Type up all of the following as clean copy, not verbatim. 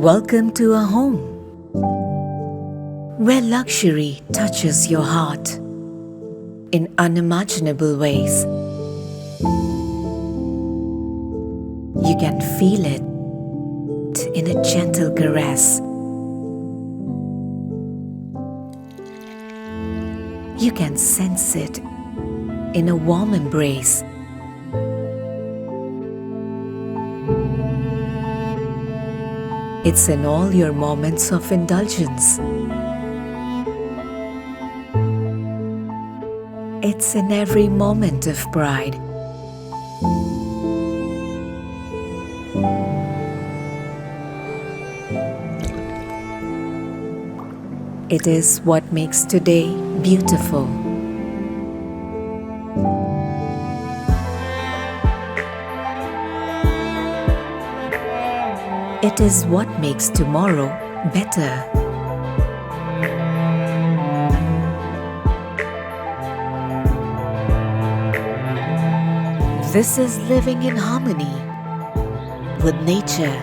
Welcome to a home where luxury touches your heart in unimaginable ways. You can feel it in a gentle caress. You can sense it in a warm embrace. It's in all your moments of indulgence. It's in every moment of pride. It is what makes today beautiful. It is what makes tomorrow better. This is living in harmony with nature.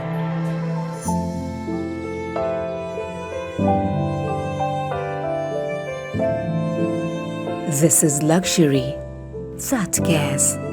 This is luxury that cares.